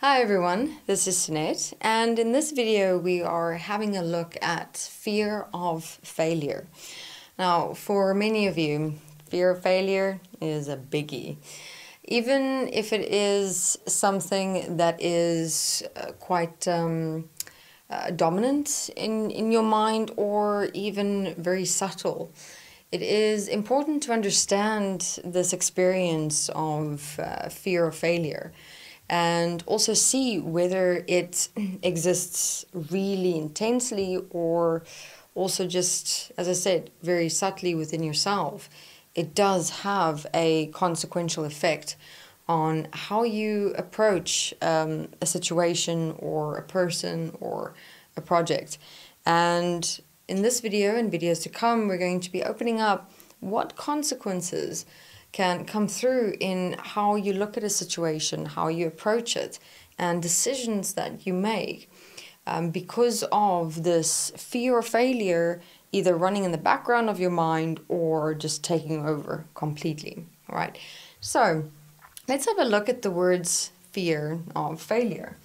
Hi everyone, this is Sunette, and in this video we are having a look at fear of failure. Now, for many of you, fear of failure is a biggie. Even if it is something that is quite dominant in your mind or even very subtle, it is important to understand this experience of fear of failure and also see whether it exists really intensely or also just, as I said, very subtly within yourself. It does have a consequential effect on how you approach a situation or a person or a project. And in this video and videos to come, we're going to be opening up what consequences can come through in how you look at a situation, how you approach it, and decisions that you make because of this fear of failure either running in the background of your mind or just taking over completely. All right, so let's have a look at the words fear of failure.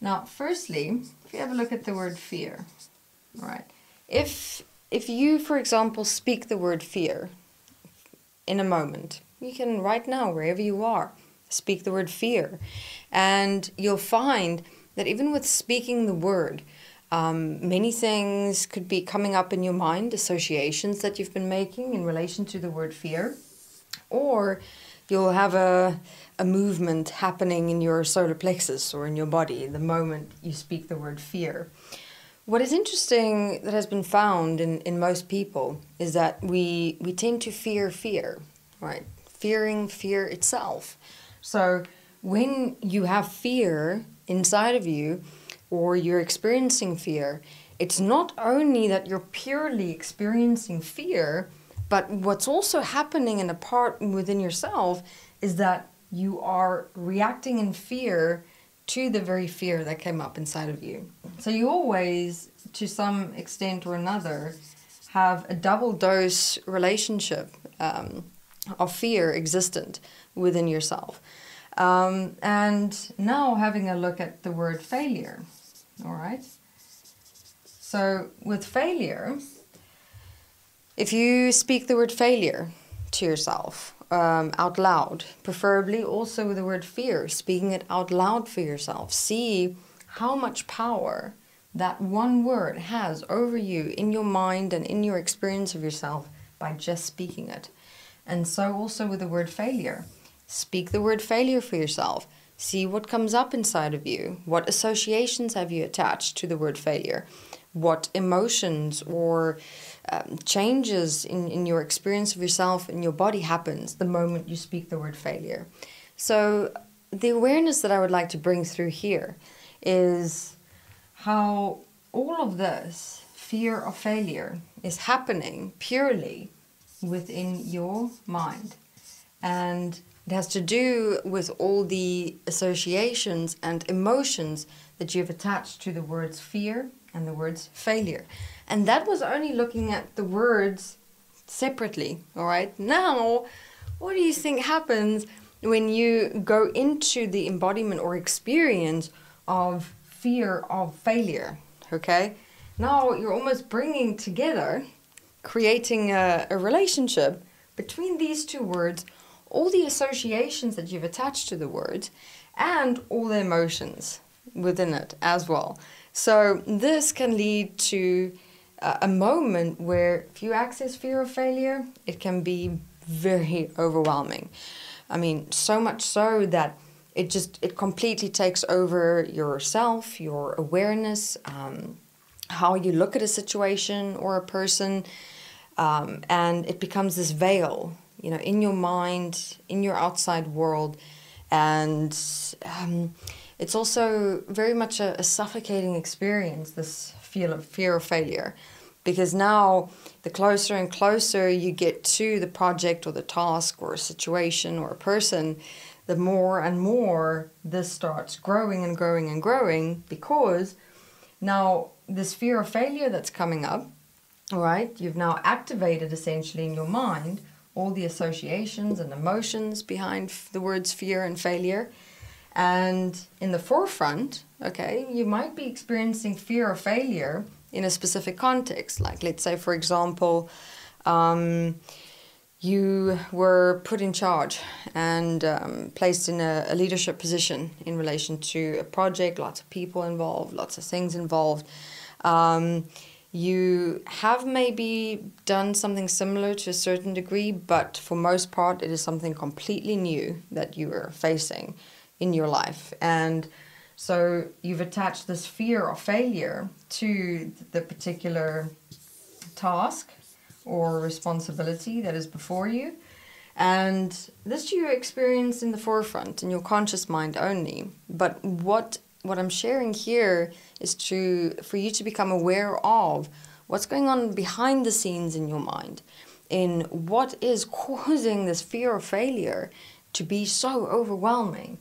Now, firstly, if you have a look at the word fear, all right, if you, for example, speak the word fear in a moment, you can right now, wherever you are, speak the word fear, and you'll find that even with speaking the word, many things could be coming up in your mind, associations that you've been making in relation to the word fear, or you'll have a movement happening in your solar plexus or in your body the moment you speak the word fear. What is interesting that has been found in most people is that we tend to fear, right? Fearing fear itself. So when you have fear inside of you or you're experiencing fear, it's not only that you're purely experiencing fear, but what's also happening in a part within yourself is that you are reacting in fear to the very fear that came up inside of you. So you always, to some extent or another, have a double dose relationship of fear existent within yourself. And now having a look at the word failure, all right? So with failure, if you speak the word failure to yourself, out loud, preferably also with the word fear, speaking it out loud for yourself. See how much power that one word has over you in your mind and in your experience of yourself by just speaking it. And so also with the word failure. Speak the word failure for yourself. See what comes up inside of you. What associations have you attached to the word failure? What emotions or changes in your experience of yourself and your body happens the moment you speak the word failure. So the awareness that I would like to bring through here is how all of this fear of failure is happening purely within your mind. And it has to do with all the associations and emotions that you've attached to the words fear and the words failure. And that was only looking at the words separately, all right? Now, what do you think happens when you go into the embodiment or experience of fear of failure, okay? Now you're almost bringing together, creating a relationship between these two words, all the associations that you've attached to the words, and all the emotions within it as well. So this can lead to a moment where if you access fear of failure, it can be very overwhelming. I mean, so much so that it completely takes over yourself, your awareness, how you look at a situation or a person, and it becomes this veil, you know, in your mind, in your outside world, and it's also very much a suffocating experience, this fear of failure, because now the closer and closer you get to the project or the task or a situation or a person, the more and more this starts growing and growing and growing, because now this fear of failure that's coming up, all right, you've now activated essentially in your mind all the associations and emotions behind the words fear and failure. And in the forefront, okay, you might be experiencing fear of failure in a specific context. Like, let's say, for example, you were put in charge and placed in a leadership position in relation to a project, lots of people involved, lots of things involved. You have maybe done something similar to a certain degree, but for most part, it is something completely new that you are facing in your life. And so you've attached this fear of failure to the particular task or responsibility that is before you. And this you experience in the forefront, in your conscious mind only. But what I'm sharing here is for you to become aware of what's going on behind the scenes in your mind, in what is causing this fear of failure to be so overwhelming.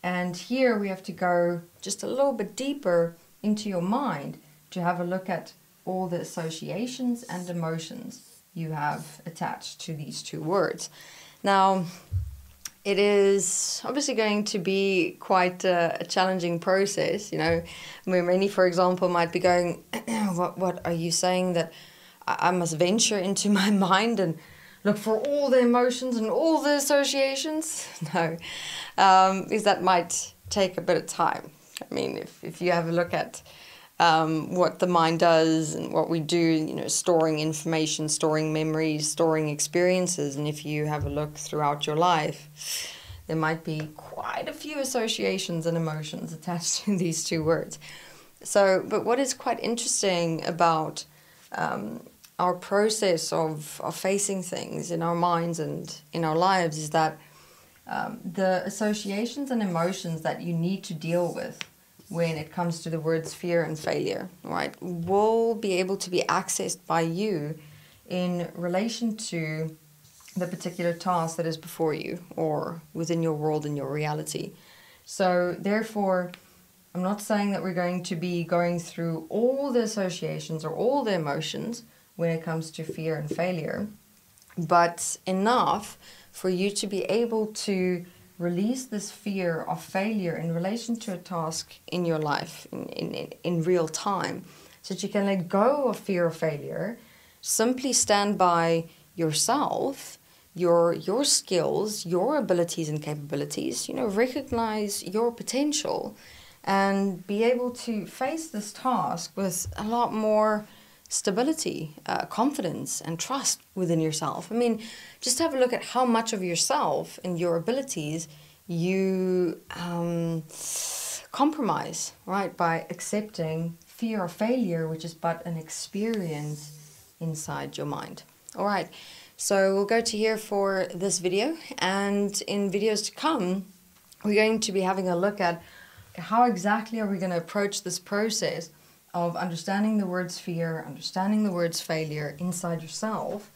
And here we have to go just a little bit deeper into your mind to have a look at all the associations and emotions you have attached to these two words. Now, it is obviously going to be quite a challenging process, you know. Many, for example, might be going, what are you saying, that I must venture into my mind and look for all the emotions and all the associations? No, because that might take a bit of time. I mean, if you have a look at what the mind does and what we do, you know, storing information, storing memories, storing experiences, and if you have a look throughout your life, there might be quite a few associations and emotions attached to these two words. So, but what is quite interesting about our process of facing things in our minds and in our lives is that the associations and emotions that you need to deal with when it comes to the words fear and failure, right, will be able to be accessed by you in relation to the particular task that is before you or within your world and your reality. So therefore, I'm not saying that we're going to be going through all the associations or all the emotions when it comes to fear and failure, but enough for you to be able to release this fear of failure in relation to a task in your life in real time, so that you can let go of fear of failure, simply stand by yourself, your skills, your abilities and capabilities, you know, recognize your potential and be able to face this task with a lot more stability, confidence and trust within yourself. I mean, just have a look at how much of yourself and your abilities you compromise, right, by accepting fear of failure, which is but an experience inside your mind. All right, so we'll go to here for this video, and in videos to come, we're going to be having a look at how exactly are we going to approach this process of understanding the words fear, understanding the words failure inside yourself,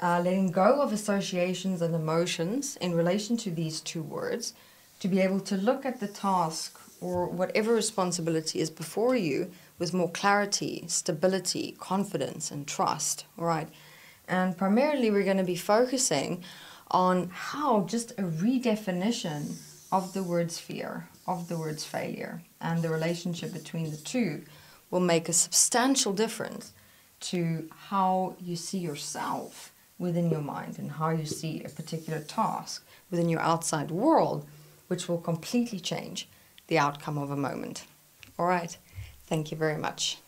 letting go of associations and emotions in relation to these two words, to be able to look at the task or whatever responsibility is before you with more clarity, stability, confidence, and trust, all right? And primarily we're going to be focusing on how just a redefinition of the words fear, of the words failure, and the relationship between the two will make a substantial difference to how you see yourself within your mind and how you see a particular task within your outside world, which will completely change the outcome of a moment. All right. Thank you very much.